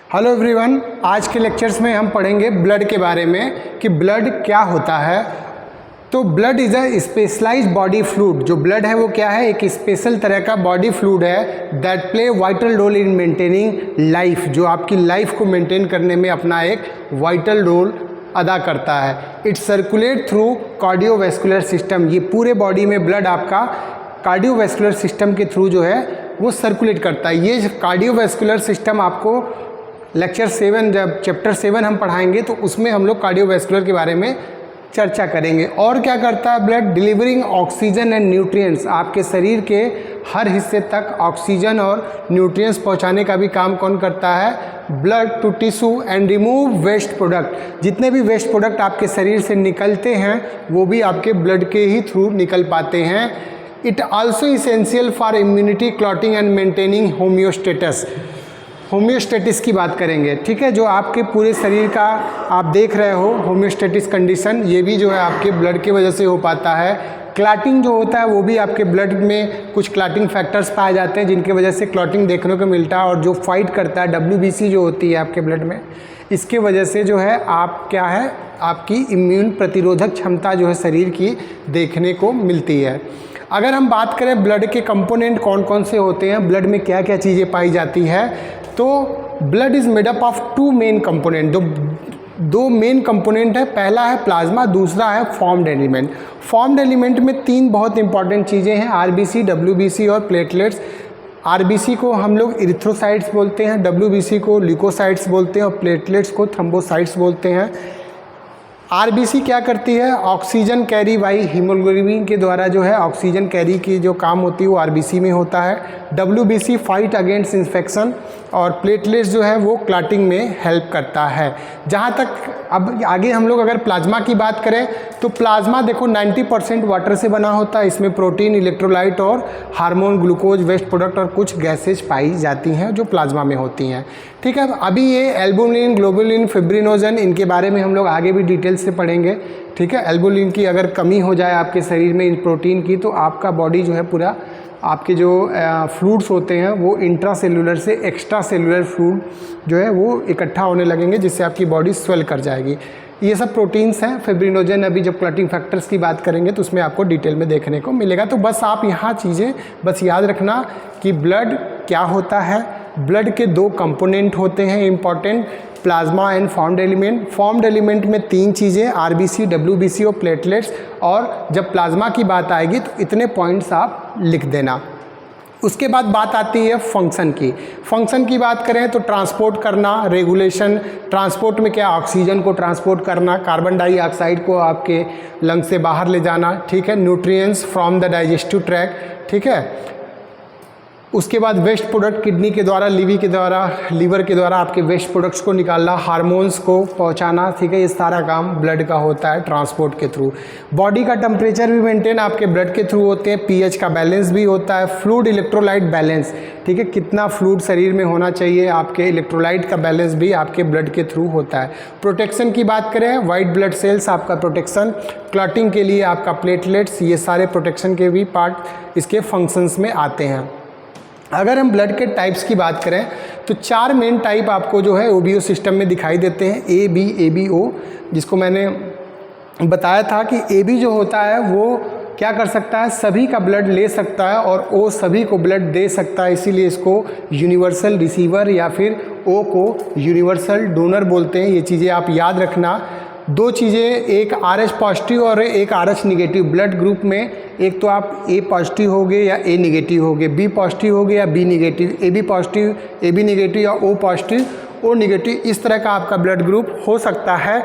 Hello everyone, आज के lectures में हम पढ़ेंगे ब्लड के बारे में कि ब्लड क्या होता है। तो blood is a specialized body fluid. जो ब्लड है वो क्या है, एक स्पेशल तरह का बॉडी फ्लूइड है that play vital role in maintaining life, जो आपकी लाइफ को मेंटेन करने में अपना एक वाइटल रोल अदा करता है। It circulate through cardiovascular system. ये पूरे बॉडी में ब्लड आपका कार्डियोवैस्कुलर सिस्टम के थ्रू जो है वो सर्कुलेट करता है। ये कार्डियोवैस्कुलर सिस्टम आपको लेक्चर 7 जब चैप्टर 7 हम पढ़ाएंगे तो उसमें हम लोग कार्डियोवैस्कुलर के बारे में चर्चा करेंगे। और क्या करता है blood, delivering oxygen and nutrients. आपके शरीर के हर हिस्से तक ऑक्सीजन और न्यूट्रिएंट्स पहुंचाने का भी काम कौन करता है, blood to tissue and remove waste product. जितने भी वेस्ट प्रोडक्ट आपके शरीर से निकलते हैं वो भी आपके ब्लड के ही थ्रू निकल पाते हैं। It also essential for immunity, clotting and maintaining homeostasis. Homeostasis की बात करेंगे, ठीक है। जो आपके पूरे शरीर का आप देख रहे हो होम्योस्टेटिस कंडीशन, ये भी जो है आपके ब्लड की वजह से हो पाता है। क्लॉटिंग जो होता है वो भी आपके ब्लड में कुछ क्लॉटिंग फैक्टर्स पाए जाते हैं जिनकी वजह से क्लॉटिंग देखने को मिलता है। और जो फाइट करता है WBC जो होती है आपके ब्लड में, इसके वजह से जो है आप क्या है, आपकी इम्यून प्रतिरोधक क्षमता जो है शरीर की देखने को मिलती है। अगर हम बात करें ब्लड के कंपोनेंट कौन कौन से होते हैं, ब्लड में क्या क्या चीज़ें पाई जाती है, तो blood is made up of 2 main component. दो मेन कंपोनेंट है, पहला है प्लाज्मा, दूसरा है फॉर्म्ड एलिमेंट। फॉर्म्ड एलिमेंट में 3 बहुत इंपॉर्टेंट चीज़ें हैं, RBC, WBC और प्लेटलेट्स। RBC को हम लोग इरिथ्रोसाइट्स बोलते हैं, WBC को ल्यूकोसाइट्स बोलते हैं और प्लेटलेट्स को थ्रोम्बोसाइट्स बोलते हैं। RBC क्या करती है, ऑक्सीजन कैरी बाई हीमोग्लोबिन के द्वारा जो है ऑक्सीजन कैरी की जो काम होती है वो RBC में होता है। WBC फाइट अगेंस्ट इन्फेक्शन और प्लेटलेट्स जो है वो क्लॉटिंग में हेल्प करता है। जहाँ तक अब आगे हम लोग अगर प्लाज्मा की बात करें तो प्लाज्मा देखो 90% वाटर से बना होता है। इसमें प्रोटीन, इलेक्ट्रोलाइट और हार्मोन, ग्लूकोज, वेस्ट प्रोडक्ट और कुछ गैसेज पाई जाती हैं जो प्लाज्मा में होती हैं, ठीक है। अभी ये एल्बुमिन, ग्लोबुलिन, फिब्रिनोजन, इनके बारे में हम लोग आगे भी डिटेल से पढ़ेंगे, ठीक है। एल्बुमिन की अगर कमी हो जाए आपके शरीर में इन प्रोटीन की तो आपका बॉडी जो है पूरा आपके जो फ्लूइड्स होते हैं वो इंट्रा सेलुलर से एक्स्ट्रा सेलुलर फ्लूइड जो है वो इकट्ठा होने लगेंगे जिससे आपकी बॉडी स्वेल कर जाएगी। ये सब प्रोटीन्स हैं। फिब्रिनोजन अभी जब क्लॉटिंग फैक्टर्स की बात करेंगे तो उसमें आपको डिटेल में देखने को मिलेगा। तो बस आप यहाँ चीज़ें बस याद रखना कि ब्लड क्या होता है। ब्लड के 2 कंपोनेंट होते हैं important, plasma and formed element. Formed element में 3 चीज़ें, RBC, WBC और प्लेटलेट्स। और जब प्लाज्मा की बात आएगी तो इतने पॉइंट्स आप लिख देना। उसके बाद बात आती है फंक्शन की। फंक्शन की बात करें तो ट्रांसपोर्ट करना, रेगुलेशन। ट्रांसपोर्ट में क्या, ऑक्सीजन को ट्रांसपोर्ट करना, कार्बन डाइऑक्साइड को आपके लंग से बाहर ले जाना, ठीक है। Nutrients from the digestive tract, ठीक है। उसके बाद वेस्ट प्रोडक्ट किडनी के द्वारा, लीवर के द्वारा आपके वेस्ट प्रोडक्ट्स को निकालना, हार्मोन्स को पहुंचाना, ठीक है। ये सारा काम ब्लड का होता है ट्रांसपोर्ट के थ्रू। बॉडी का टेम्परेचर भी मेंटेन आपके ब्लड के थ्रू होते हैं। pH का बैलेंस भी होता है। फ्लूइड इलेक्ट्रोलाइट बैलेंस, ठीक है, कितना फ्लूइड शरीर में होना चाहिए, आपके इलेक्ट्रोलाइट का बैलेंस भी आपके ब्लड के थ्रू होता है। प्रोटेक्शन की बात करें, वाइट ब्लड सेल्स आपका प्रोटेक्शन, क्लॉटिंग के लिए आपका प्लेटलेट्स, ये सारे प्रोटेक्शन के भी पार्ट इसके फंक्शंस में आते हैं। अगर हम ब्लड के टाइप्स की बात करें तो 4 मेन टाइप आपको जो है OBO सिस्टम में दिखाई देते हैं, AB, ABO, जिसको मैंने बताया था कि AB जो होता है वो क्या कर सकता है, सभी का ब्लड ले सकता है और O सभी को ब्लड दे सकता है। इसीलिए इसको यूनिवर्सल रिसीवर या फिर O को यूनिवर्सल डोनर बोलते हैं। ये चीज़ें आप याद रखना। 2 चीज़ें, एक RH पॉजिटिव और एक RH निगेटिव। ब्लड ग्रुप में एक तो आप A पॉजिटिव होगे या A निगेटिव होगे, B पॉजिटिव होगे या B negative, AB positive, AB negative या O पॉजिटिव, O निगेटिव, इस तरह का आपका ब्लड ग्रुप हो सकता है।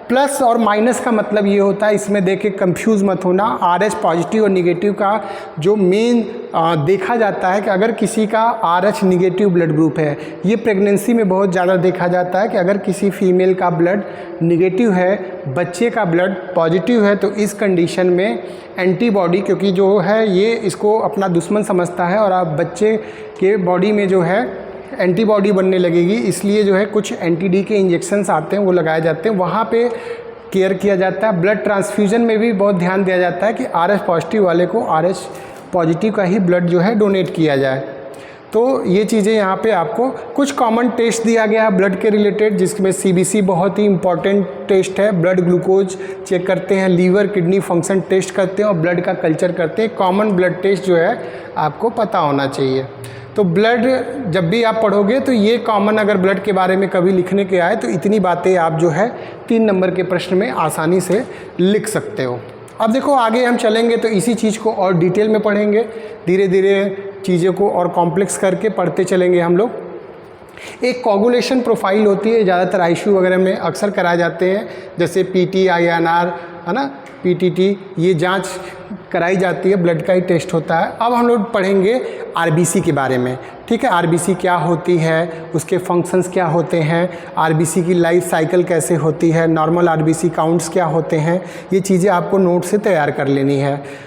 प्लस और माइनस का मतलब ये होता है, इसमें देख के कंफ्यूज मत होना। RH पॉजिटिव और निगेटिव का जो मेन देखा जाता है कि अगर किसी का RH निगेटिव ब्लड ग्रुप है, ये प्रेगनेंसी में बहुत ज़्यादा देखा जाता है कि अगर किसी फीमेल का ब्लड निगेटिव है, बच्चे का ब्लड पॉजिटिव है, तो इस कंडीशन में एंटीबॉडी, क्योंकि जो है ये इसको अपना दुश्मन समझता है और आप बच्चे के बॉडी में जो है एंटीबॉडी बनने लगेगी, इसलिए जो है कुछ एंटी-डी के इंजेक्शन्स आते हैं वो लगाए जाते हैं, वहाँ पे केयर किया जाता है। ब्लड ट्रांसफ्यूजन में भी बहुत ध्यान दिया जाता है कि RH पॉजिटिव वाले को RH पॉजिटिव का ही ब्लड जो है डोनेट किया जाए। तो ये चीज़ें यहाँ पे आपको कुछ कॉमन टेस्ट दिया गया है ब्लड के रिलेटेड, जिसमें CBC बहुत ही इंपॉर्टेंट टेस्ट है। ब्लड ग्लूकोज चेक करते हैं, लीवर किडनी फंक्शन टेस्ट करते हैं और ब्लड का कल्चर करते हैं। कॉमन ब्लड टेस्ट जो है आपको पता होना चाहिए। तो ब्लड जब भी आप पढ़ोगे तो ये कॉमन, अगर ब्लड के बारे में कभी लिखने के आए तो इतनी बातें आप जो है 3 नंबर के प्रश्न में आसानी से लिख सकते हो। अब देखो आगे हम चलेंगे तो इसी चीज़ को और डिटेल में पढ़ेंगे, धीरे धीरे चीज़ों को और कॉम्प्लेक्स करके पढ़ते चलेंगे हम लोग। एक कोगुलेशन प्रोफाइल होती है, ज़्यादातर ICU वगैरह में अक्सर कराए जाते हैं, जैसे PT, INR है ना, PTT, ये जांच कराई जाती है, ब्लड का ही टेस्ट होता है। अब हम लोग पढ़ेंगे RBC के बारे में, ठीक है। RBC क्या होती है, उसके फंक्शंस क्या होते हैं, RBC की लाइफ साइकिल कैसे होती है, नॉर्मल RBC काउंट्स क्या होते हैं, ये चीज़ें आपको नोट से तैयार कर लेनी है।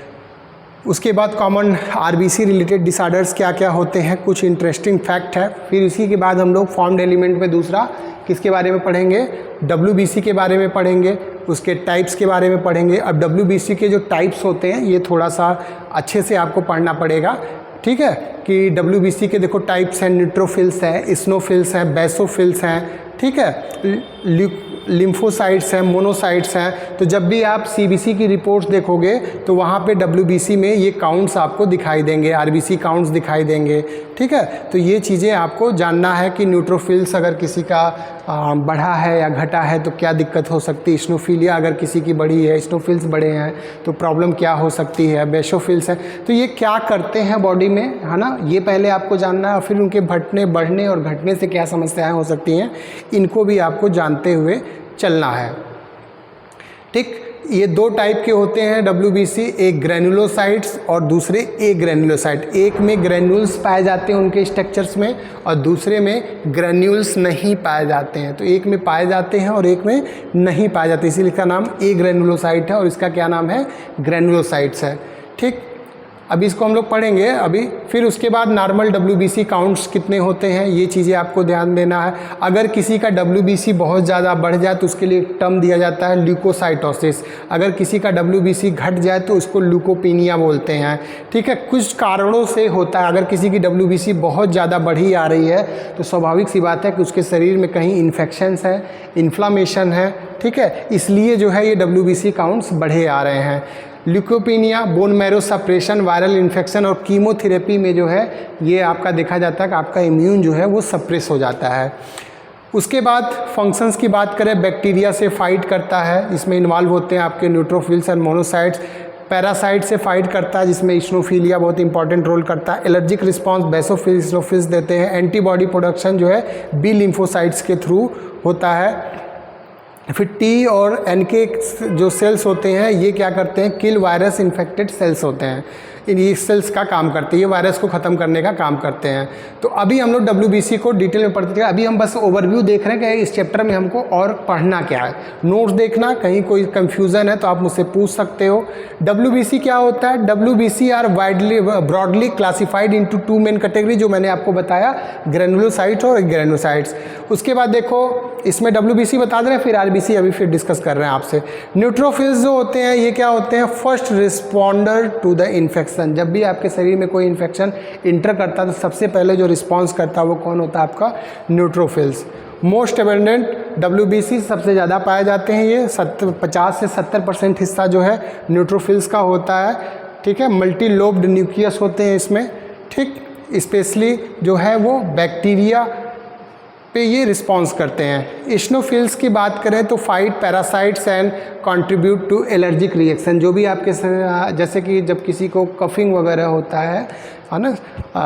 उसके बाद कॉमन RBC रिलेटेड डिसऑर्डर्स क्या क्या होते हैं, कुछ इंटरेस्टिंग फैक्ट है। फिर इसी के बाद हम लोग फॉर्म्ड एलिमेंट में दूसरा किसके बारे में पढ़ेंगे, WBC के बारे में पढ़ेंगे, उसके टाइप्स के बारे में पढ़ेंगे। अब WBC के जो टाइप्स होते हैं ये थोड़ा सा अच्छे से आपको पढ़ना पड़ेगा, ठीक है, कि WBC के देखो टाइप्स हैं, न्यूट्रोफिल्स हैं, इस्नोफिल्स हैं, बेसोफिल्स हैं, ठीक है, लिम्फोसाइट्स हैं, मोनोसाइट्स हैं। तो जब भी आप CBC की रिपोर्ट्स देखोगे तो वहाँ पे WBC में ये काउंट्स आपको दिखाई देंगे, RBC काउंट्स दिखाई देंगे, ठीक है। तो ये चीज़ें आपको जानना है कि न्यूट्रोफिल्स अगर किसी का बढ़ा है या घटा है तो क्या दिक्कत हो सकती है, इस्नोफिलिया अगर किसी की बढ़ी है, इस्नोफिल्स बढ़े हैं तो प्रॉब्लम क्या हो सकती है, बेसोफिल्स हैं तो ये क्या करते हैं बॉडी में, है ना, ये पहले आपको जानना है। और फिर उनके बढ़ने और घटने से क्या समस्याएं हो सकती हैं, इनको भी आपको जानते हुए चलना है, ठीक। ये 2 टाइप के होते हैं WBC, एक ग्रेनुलोसाइट्स और दूसरे एग्रेनुलोसाइट। एक में ग्रेन्यूल्स पाए जाते हैं उनके स्ट्रक्चर्स में और दूसरे में ग्रेन्यूल्स नहीं पाए जाते हैं। तो एक में पाए जाते हैं और एक में नहीं पाए जाते, इसीलिए इसका नाम एग्रेनुलोसाइट है और इसका क्या नाम है, ग्रेनुलोसाइट्स है, ठीक। अभी इसको हम लोग पढ़ेंगे अभी। फिर उसके बाद नॉर्मल WBC काउंट्स कितने होते हैं, ये चीज़ें आपको ध्यान देना है। अगर किसी का WBC बहुत ज़्यादा बढ़ जाए तो उसके लिए एक टर्म दिया जाता है ल्यूकोसाइटोसिस। अगर किसी का WBC घट जाए तो उसको ल्यूकोपीनिया बोलते हैं, ठीक है। कुछ कारणों से होता है, अगर किसी की WBC बहुत ज़्यादा बढ़ी आ रही है तो स्वाभाविक सी बात है कि उसके शरीर में कहीं इन्फेक्शंस है, इन्फ्लामेशन है, ठीक है, इसलिए जो है ये WBC काउंट्स बढ़े आ रहे हैं। Leucopenia, bone marrow suppression, viral infection और कीमोथेरेपी में जो है ये आपका देखा जाता है कि आपका इम्यून जो है वो सप्रेस हो जाता है। उसके बाद फंक्शंस की बात करें, बैक्टीरिया से फाइट करता है, इसमें इन्वॉल्व होते हैं आपके न्यूट्रोफिल्स एंड मोनोसाइट्स। पैरासाइट से फाइट करता है जिसमें इस्नोफिलिया बहुत इंपॉर्टेंट रोल करता है। एलर्जिक रिस्पॉन्स बेसोफिल्स, इस्नोफिल्स देते हैं। एंटीबॉडी प्रोडक्शन जो है बी लिम्फोसाइट्स के थ्रू होता है। फिर T और NK जो सेल्स होते हैं ये क्या करते हैं, किल वायरस इन्फेक्टेड सेल्स होते हैं, ये सेल्स का काम करते हैं, ये वायरस को ख़त्म करने का काम करते हैं। तो अभी हम लोग WBC को डिटेल में पढ़ते हैं। अभी हम बस ओवरव्यू देख रहे हैं कि इस चैप्टर में हमको और पढ़ना क्या है। नोट्स देखना, कहीं कोई कन्फ्यूज़न है तो आप मुझसे पूछ सकते हो। WBC क्या होता है, WBC are broadly classified into 2 main category, जो मैंने आपको बताया, ग्रेनुलोसाइट और ग्रेनुलोसाइट्स। उसके बाद देखो इसमें WBC बता दे रहे हैं, फिर RBC अभी फिर डिस्कस कर रहे हैं आपसे। न्यूट्रोफिल्स जो होते हैं ये क्या होते हैं, first responder to the infection. जब भी आपके शरीर में कोई इन्फेक्शन इंटर करता है तो सबसे पहले जो रिस्पॉन्स करता है वो कौन होता है, आपका न्यूट्रोफिल्स। मोस्ट एबंडेंट WBC सबसे ज़्यादा पाए जाते हैं, ये 50 से 70% हिस्सा जो है न्यूट्रोफिल्स का होता है, ठीक है। मल्टी लोब्ड न्यूक्लियस होते हैं इसमें, ठीक। स्पेशली जो है वो बैक्टीरिया पे ये रिस्पॉन्स करते हैं। इस्नोफिल्स की बात करें तो fight parasites and contribute to allergic reaction. जो भी आपके जैसे कि जब किसी को कफिंग वगैरह होता है ना,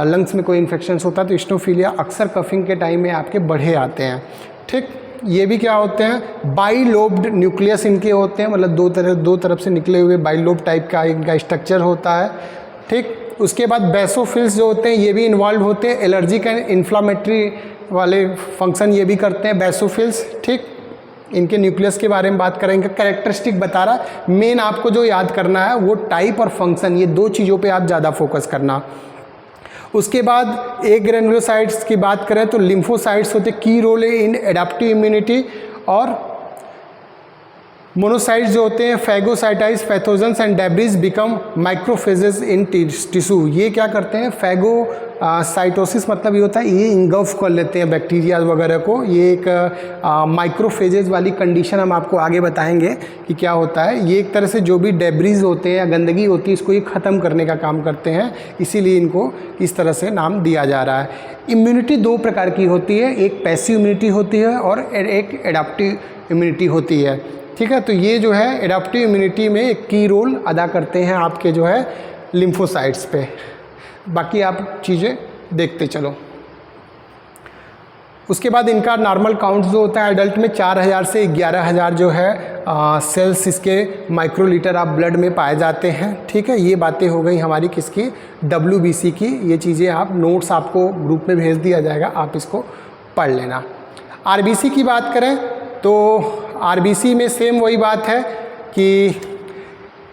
लंग्स में कोई इन्फेक्शन होता है तो इस्नोफिलिया अक्सर कफिंग के टाइम में आपके बढ़े आते हैं, ठीक। ये भी क्या होते हैं, बाइलोब्ड न्यूक्लियस इनके होते हैं, मतलब दो तरफ से निकले हुए बाइलोब टाइप का इनका स्ट्रक्चर होता है, ठीक। उसके बाद बेसोफिल्स जो होते हैं ये भी इन्वॉल्व होते हैं, एलर्जिक एंड इन्फ्लामेटरी वाले फंक्शन ये भी करते हैं बेसोफिल्स, ठीक। इनके न्यूक्लियस के बारे में बात करेंगे, कैरेक्टरिस्टिक बता रहा, मेन आपको जो याद करना है वो टाइप और फंक्शन, ये 2 चीज़ों पे आप ज़्यादा फोकस करना। उसके बाद एक ग्रेनुलोसाइट्स की बात करें तो लिम्फोसाइट्स होते, key role in adaptive immunity. और मोनोसाइट्स जो होते हैं phagocytize pathogens and debris become macrophages in tissue. ये क्या करते हैं, साइटोसिस मतलब ये होता है ये इंगल्फ कर लेते हैं बैक्टीरिया वगैरह को। ये एक माइक्रोफेजेज वाली कंडीशन हम आपको आगे बताएंगे कि क्या होता है। ये एक तरह से जो भी डेब्रीज होते हैं या गंदगी होती है इसको ये ख़त्म करने का काम करते हैं, इसीलिए इनको इस तरह से नाम दिया जा रहा है। इम्यूनिटी दो प्रकार की होती है, एक पैसिव इम्यूनिटी होती है और एक एडाप्टिव इम्यूनिटी होती है। ठीक है, तो ये जो है एडाप्टिव इम्यूनिटी में एक की रोल अदा करते हैं आपके जो है लिम्फोसाइट्स पे। बाकी आप चीज़ें देखते चलो। उसके बाद इनका नॉर्मल काउंट जो होता है एडल्ट में 4000 से 11000 जो है सेल्स इसके माइक्रोलीटर ऑफ ब्लड में पाए जाते हैं। ठीक है, ये बातें हो गई हमारी किसकी, WBC की। ये चीज़ें आप नोट्स आपको ग्रुप में भेज दिया जाएगा, आप इसको पढ़ लेना। RBC की बात करें तो RBC में सेम वही बात है कि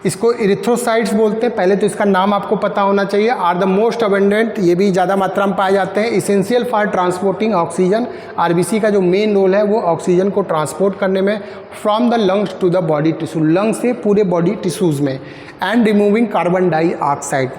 इसको इरिथ्रोसाइट्स बोलते हैं। पहले तो इसका नाम आपको पता होना चाहिए। आर द मोस्ट अबंडेंट, ये भी ज़्यादा मात्रा में पाए जाते हैं। Essential for transporting oxygen, RBC का जो मेन रोल है वो ऑक्सीजन को ट्रांसपोर्ट करने में from the lungs to the body tissue, lungs से पूरे बॉडी टिश्यूज़ में, एंड रिमूविंग कार्बन डाइऑक्साइड।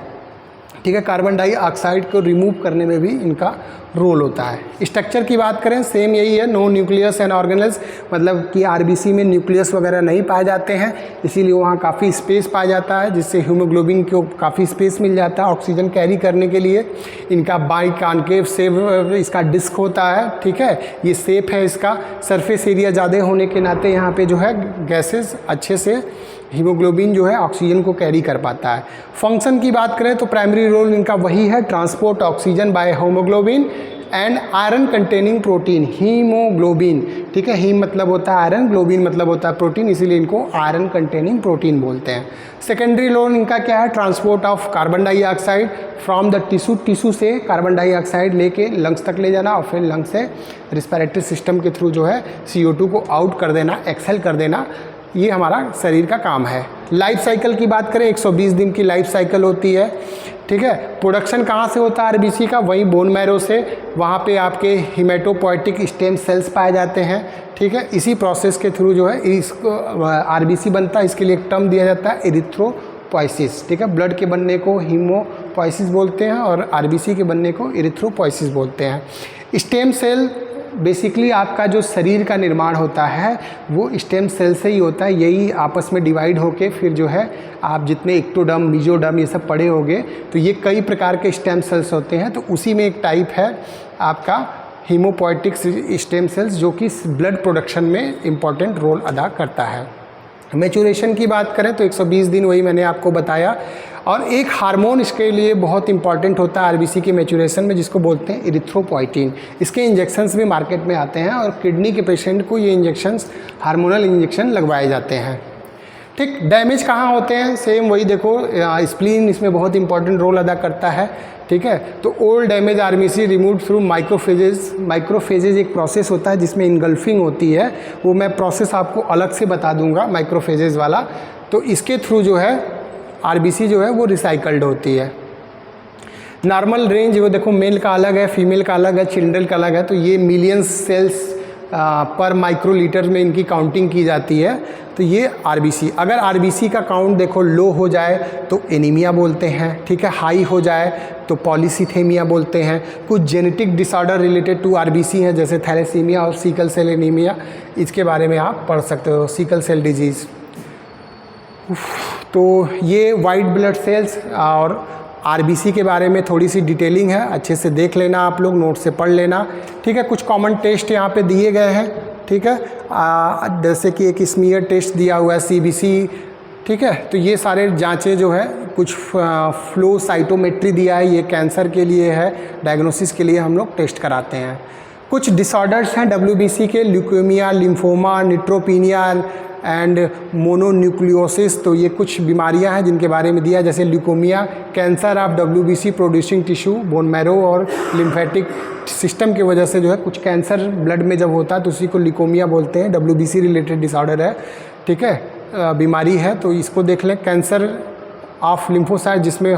ठीक है, कार्बन डाइऑक्साइड को रिमूव करने में भी इनका रोल होता है। स्ट्रक्चर की बात करें सेम यही है, नो न्यूक्लियस एंड ऑर्गेनेल्स, मतलब कि RBC में न्यूक्लियस वगैरह नहीं पाए जाते हैं, इसीलिए वहाँ काफ़ी स्पेस पाया जाता है, जिससे हीमोग्लोबिन को काफ़ी स्पेस मिल जाता है ऑक्सीजन कैरी करने के लिए। इनका बाई कॉन्केव शेप इसका डिस्क होता है। ठीक है, ये शेप है इसका। सरफेस एरिया ज़्यादा होने के नाते यहाँ पे जो है गैसेस अच्छे से हीमोग्लोबिन जो है ऑक्सीजन को कैरी कर पाता है। फंक्शन की बात करें तो प्राइमरी रोल इनका वही है, transport oxygen by haemoglobin and iron containing protein, haemoglobin. ठीक है, हीम मतलब होता है आयरन, ग्लोबिन मतलब होता है प्रोटीन, इसीलिए इनको आयरन कंटेनिंग प्रोटीन बोलते हैं। सेकेंडरी रोल इनका क्या है, transport of carbon dioxide from the tissue, tissue से कार्बन डाइऑक्साइड लेके लंग्स तक ले जाना और फिर लंग्स से रिस्पिरेटरी सिस्टम के थ्रू जो है CO2 को आउट कर देना, एक्सहेल कर देना, ये हमारा शरीर का काम है। लाइफ साइकिल की बात करें 120 दिन की लाइफ साइकिल होती है। ठीक है, प्रोडक्शन कहाँ से होता है RBC का, वहीं बोन मैरो से, वहाँ पे आपके हिमेटोपोइटिक स्टेम सेल्स पाए जाते हैं। ठीक है, इसी प्रोसेस के थ्रू जो है इसको RBC बनता है। इसके लिए एक टर्म दिया जाता है इरिथ्रोपोइसिस। ठीक है, ब्लड के बनने को हीमोपोइसिस बोलते हैं और RBC के बनने को इरिथ्रोपोइसिस बोलते हैं। स्टेम सेल बेसिकली आपका जो शरीर का निर्माण होता है वो स्टेम सेल से ही होता है। यही आपस में डिवाइड होके फिर जो है आप जितने एक्टोडर्म, मेसोडर्म ये सब पढ़े होंगे, तो ये कई प्रकार के स्टेम सेल्स होते हैं। तो उसी में एक टाइप है आपका हीमोपोइटिक स्टेम सेल्स, जो कि ब्लड प्रोडक्शन में इम्पॉर्टेंट रोल अदा करता है। मैचुरेशन की बात करें तो 120 दिन, वही मैंने आपको बताया। और एक हार्मोन इसके लिए बहुत इंपॉर्टेंट होता है RBC के मैचुरेशन में, जिसको बोलते हैं इरिथ्रोपोइटिन। इसके इंजेक्शंस भी मार्केट में आते हैं और किडनी के पेशेंट को ये इंजेक्शंस, हार्मोनल इंजेक्शन लगवाए जाते हैं। ठीक, डैमेज कहाँ होते हैं, सेम वही देखो, स्प्लीन इसमें बहुत इंपॉर्टेंट रोल अदा करता है। ठीक है, तो old damage RBC remove through microphages. Microphages एक प्रोसेस होता है जिसमें इनगल्फिंग होती है, वो मैं प्रोसेस आपको अलग से बता दूंगा माइक्रोफेजेज वाला। तो इसके थ्रू जो है RBC जो है वो रिसाइकल्ड होती है। नॉर्मल रेंज वो देखो, मेल का अलग है, फीमेल का अलग है, चिल्ड्रन का अलग है। तो ये मिलियंस सेल्स पर माइक्रोलीटर में इनकी काउंटिंग की जाती है। तो ये RBC, अगर RBC का काउंट देखो लो हो जाए तो एनीमिया बोलते हैं। ठीक है, हाई हो जाए तो पॉलीसिथेमिया बोलते हैं। कुछ genetic disorder related to RBC हैं, जैसे थैलेसीमिया और सिकल सेल एनीमिया, इसके बारे में आप पढ़ सकते हो, सिकल सेल डिजीज़। तो ये वाइट ब्लड सेल्स और RBC के बारे में थोड़ी सी डिटेलिंग है, अच्छे से देख लेना आप लोग, नोट से पढ़ लेना। ठीक है, कुछ कॉमन टेस्ट यहाँ पे दिए गए हैं। ठीक है, जैसे कि एक स्मीयर टेस्ट दिया हुआ है, CBC। ठीक है, तो ये सारे जांचें जो है, कुछ फ्लो साइटोमेट्री दिया है, ये कैंसर के लिए है, डायग्नोसिस के लिए हम लोग टेस्ट कराते हैं। कुछ डिसऑर्डर्स हैं WBC के, leukaemia, lymphoma, neutropenia and mononucleosis. तो ये कुछ बीमारियां हैं जिनके बारे में दिया, जैसे leukaemia, cancer of WBC producing tissue, bone marrow और लिम्फेटिक सिस्टम की वजह से जो है कुछ कैंसर ब्लड में जब होता है तो उसी को ल्यूकोमिया बोलते हैं। WBC रिलेटेड डिसऑर्डर है। ठीक है, बीमारी है, तो इसको देख लें। कैंसर ऑफ लिम्फोसाइट, जिसमें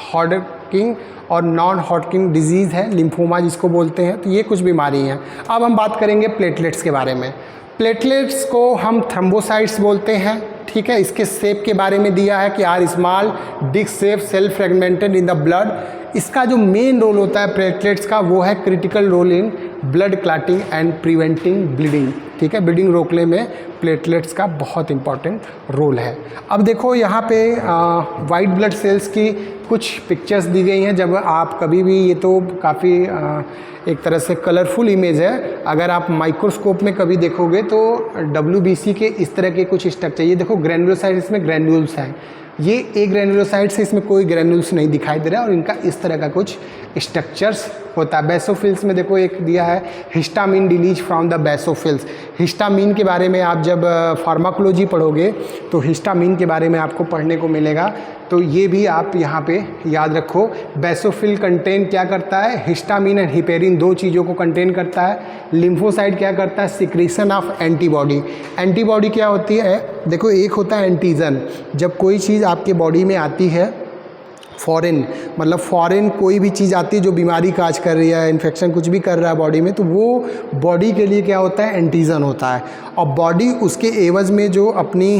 हॉडकिन और नॉन हॉडकिन डिजीज़ है, लिम्फोमा जिसको बोलते हैं। तो ये कुछ बीमारी हैं। अब हम बात करेंगे प्लेटलेट्स के बारे में। प्लेटलेट्स को हम थ्रोम्बोसाइट्स बोलते हैं, ठीक है। इसके शेप के बारे में दिया है कि are small disc shape self fragmented in the blood. इसका जो मेन रोल होता है प्लेटलेट्स का वो है critical role in blood clotting and preventing bleeding, ठीक है। ब्लीडिंग रोकने में प्लेटलेट्स का बहुत इंपॉर्टेंट रोल है। अब देखो यहाँ पे वाइट ब्लड सेल्स की कुछ पिक्चर्स दी गई हैं। जब आप कभी भी, ये तो काफ़ी एक तरह से कलरफुल इमेज है, अगर आप माइक्रोस्कोप में कभी देखोगे तो WBC के इस तरह के कुछ स्ट्रक्चर, ये देखो ग्रैन्युलोसाइट, इसमें ग्रैन्यूल्स हैं। ये ए ग्रैन्युलोसाइट से इसमें कोई ग्रैन्यूल्स नहीं दिखाई दे रहा है और इनका इस तरह का कुछ स्ट्रक्चर्स होता है। बेसोफिल्स में देखो एक दिया है histamine release from the basophils. Histamine के बारे में आप जब फार्माकोलॉजी पढ़ोगे तो हिस्टामिन के बारे में आपको पढ़ने को मिलेगा, तो ये भी आप यहाँ पे याद रखो। बेसोफिल कंटेन क्या करता है, हिस्टामिन एंड हिपेरिन, दो चीज़ों को कंटेन करता है। लिम्फोसाइट क्या करता है, सिक्रीशन ऑफ एंटीबॉडी। एंटीबॉडी क्या होती है, देखो एक होता है एंटीजन, जब कोई चीज़ आपके बॉडी में आती है फॉरेन, मतलब फॉरेन कोई भी चीज़ आती है जो बीमारी काज कर रही है, इन्फेक्शन कुछ भी कर रहा है बॉडी में, तो वो बॉडी के लिए क्या होता है, एंटीजन होता है। और बॉडी उसके एवज में जो अपनी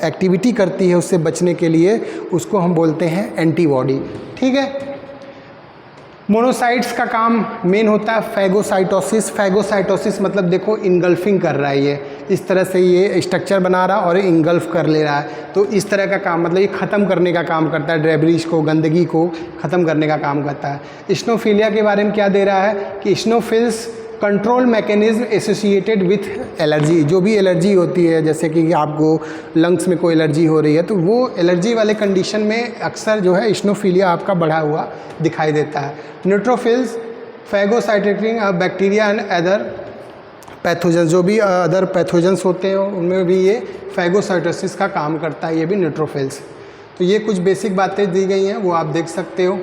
एक्टिविटी करती है उससे बचने के लिए, उसको हम बोलते हैं एंटीबॉडी, ठीक है। मोनोसाइट्स का काम मेन होता है फैगोसाइटोसिस। फैगोसाइटोसिस मतलब देखो इनगल्फिंग कर रहा है, ये इस तरह से ये स्ट्रक्चर बना रहा और इनगल्फ कर ले रहा है, तो इस तरह का काम, मतलब ये ख़त्म करने का काम करता है, ड्रेबरीज को, गंदगी को ख़त्म करने का काम करता है। इस्नोफिलिया के बारे में क्या दे रहा है कि इस्नोफिल्स control mechanism associated with allergy. जो भी एलर्जी होती है, जैसे कि आपको लंग्स में कोई एलर्जी हो रही है, तो वो एलर्जी वाले कंडीशन में अक्सर जो है इस्नोफिलिया आपका बढ़ा हुआ दिखाई देता है। Neutrophils phagocytizing bacteria and other pathogen, जो भी अदर पैथोजन्स होते हैं उनमें भी ये फैगोसाइटोसिस का काम करता है, ये भी न्यूट्रोफिल्स। तो ये कुछ बेसिक बातें दी गई हैं, वो आप देख सकते हो।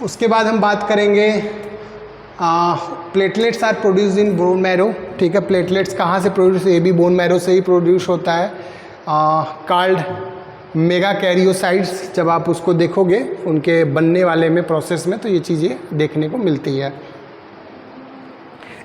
उसके बाद हम बात करेंगे platelets are produce in bone marrow, ठीक है। प्लेटलेट्स कहाँ से प्रोड्यूस, ये भी बोन मैरो से ही प्रोड्यूस होता है। कॉल्ड मेगा कैरियोसाइट्स, जब आप उसको देखोगे उनके बनने वाले में प्रोसेस में, तो ये चीज़ें देखने को मिलती है।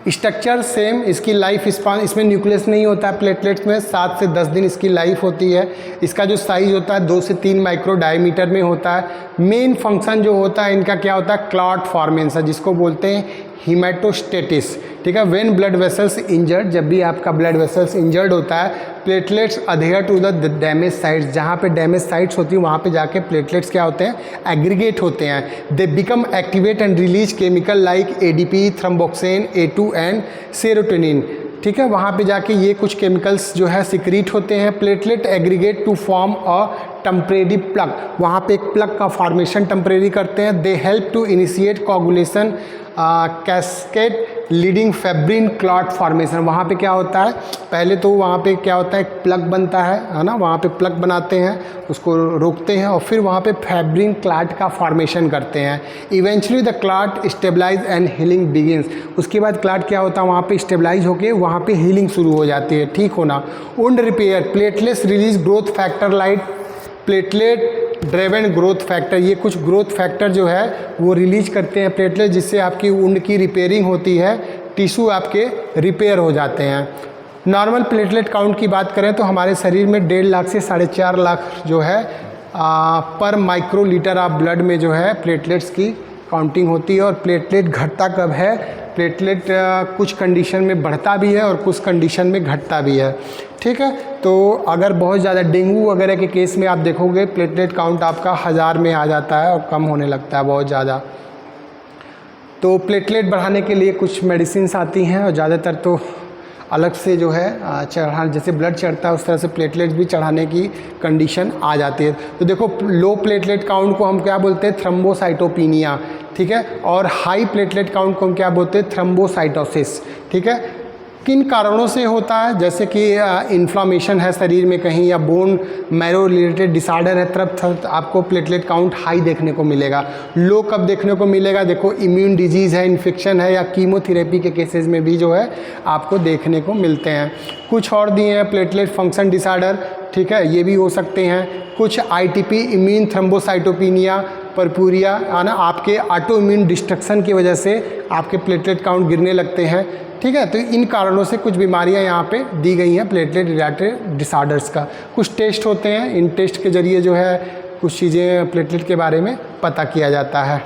स्ट्रक्चर सेम, इसकी लाइफ स्पान, इसमें न्यूक्लियस नहीं होता है प्लेटलेट्स में, 7 से 10 दिन इसकी लाइफ होती है। इसका जो साइज़ होता है 2 से 3 माइक्रो डायमीटर में होता है। मेन फंक्शन जो होता है इनका क्या होता है, क्लॉट फॉर्मेशन, जिसको बोलते हैं हीमेटोस्टेटिस, ठीक है। व्हेन ब्लड वेसल्स इंजर्ड, जब भी आपका ब्लड वेसल्स इंजर्ड होता है, platelets adhere to the damage sites, जहाँ पे डैमेज साइट्स होती हैं वहाँ पे जाके प्लेटलेट्स क्या होते हैं, एग्रीगेट होते हैं। They become activate and release chemical like ADP, thromboxane, A2 and serotonin, ठीक है। वहाँ पे जाके ये कुछ केमिकल्स जो है सिक्रीट होते हैं। Platelet aggregate to form a temporary plug, वहाँ पे एक प्लग का फॉर्मेशन टेम्परेरी करते हैं। They help to initiate coagulation cascade leading fibrin clot formation. वहाँ पे क्या होता है, पहले तो वहाँ पे क्या होता है, एक प्लग बनता है ना, वहाँ पे प्लग बनाते हैं, उसको रोकते हैं और फिर वहाँ पे फेब्रिन क्लॉट का फॉर्मेशन करते हैं। Eventually the clot stabilize and healing begins, उसके बाद क्लॉट क्या होता है, वहाँ पे स्टेबलाइज होके वहाँ पे हीलिंग शुरू हो जाती है, ठीक होना। Wound repair, platelets release growth factor like platelet ड्रेवन growth factor, ये कुछ ग्रोथ फैक्टर जो है वो रिलीज करते हैं प्लेटलेट, जिससे आपकी वुंड की रिपेयरिंग होती है, टिश्यू आपके रिपेयर हो जाते हैं। नॉर्मल प्लेटलेट काउंट की बात करें तो हमारे शरीर में 1.5 लाख से 4.5 लाख जो है पर माइक्रोलीटर ऑफ ब्लड में जो है प्लेटलेट्स की काउंटिंग होती है। और प्लेटलेट घटता कब है, प्लेटलेट कुछ कंडीशन में बढ़ता भी है और कुछ कंडीशन में घटता भी है, ठीक है। तो अगर बहुत ज़्यादा डेंगू वगैरह के केस में आप देखोगे प्लेटलेट काउंट आपका 1000 में आ जाता है और कम होने लगता है बहुत ज़्यादा। तो प्लेटलेट बढ़ाने के लिए कुछ मेडिसिन्स आती हैं और ज़्यादातर तो अलग से जो है चढ़ा, जैसे ब्लड चढ़ता है उस तरह से प्लेटलेट्स भी चढ़ाने की कंडीशन आ जाती है। तो देखो लो प्लेटलेट काउंट को हम क्या बोलते हैं, थ्रोम्बोसाइटोपिनिया, ठीक है। और हाई प्लेटलेट काउंट को हम क्या बोलते हैं, थ्रोम्बोसाइटोसिस, ठीक है। किन कारणों से होता है, जैसे कि इन्फ्लामेशन है शरीर में कहीं, या बोन मैरो रिलेटेड डिसऑर्डर है, तब आपको प्लेटलेट काउंट हाई देखने को मिलेगा। लो कब देखने को मिलेगा, देखो इम्यून डिजीज़ है, इन्फेक्शन है, या कीमोथेरेपी के केसेस में भी जो है आपको देखने को मिलते हैं। कुछ और दिए हैं, प्लेटलेट फंक्शन डिसऑर्डर, ठीक है, ये भी हो सकते हैं। कुछ ITP इम्यून थ्रोम्बोसाइटोपिनिया, परपूरिया आना आपके ऑटो इम्यून डिस्ट्रक्शन की वजह से आपके प्लेटलेट काउंट गिरने लगते हैं, ठीक है। तो इन कारणों से कुछ बीमारियां यहाँ पे दी गई हैं प्लेटलेट रिलेटेड डिसऑर्डर्स का। कुछ टेस्ट होते हैं, इन टेस्ट के ज़रिए जो है कुछ चीज़ें प्लेटलेट के बारे में पता किया जाता है।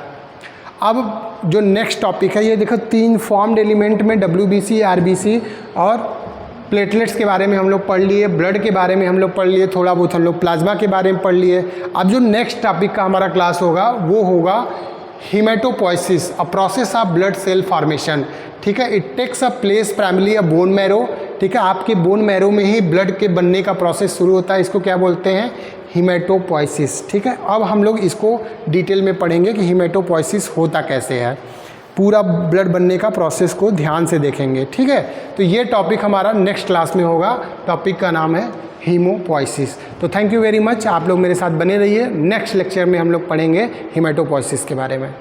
अब जो नेक्स्ट टॉपिक है, ये देखो 3 फॉर्म्ड एलिमेंट में WBC, RBC और प्लेटलेट्स के बारे में हम लोग पढ़ लिए, ब्लड के बारे में हम लोग पढ़ लिए, थोड़ा बहुत हम लोग प्लाज्मा के बारे में पढ़ लिए। अब जो नेक्स्ट टॉपिक का हमारा क्लास होगा वो होगा haematopoiesis, a process of blood cell formation, ठीक है। It takes a place primary a bone marrow, ठीक है। आपके बोन मैरो में ही ब्लड के बनने का प्रोसेस शुरू होता है, इसको क्या बोलते हैं, हीमेटोपोइसिस, ठीक है। अब हम लोग इसको डिटेल में पढ़ेंगे कि हीमेटोपोइसिस होता कैसे है, पूरा ब्लड बनने का प्रोसेस को ध्यान से देखेंगे, ठीक है। तो ये टॉपिक हमारा नेक्स्ट क्लास में होगा, टॉपिक का नाम है हीमोपोइसिस। तो थैंक यू वेरी मच, आप लोग मेरे साथ बने रहिए। नेक्स्ट लेक्चर में हम लोग पढ़ेंगे हीमेटोपोइसिस के बारे में।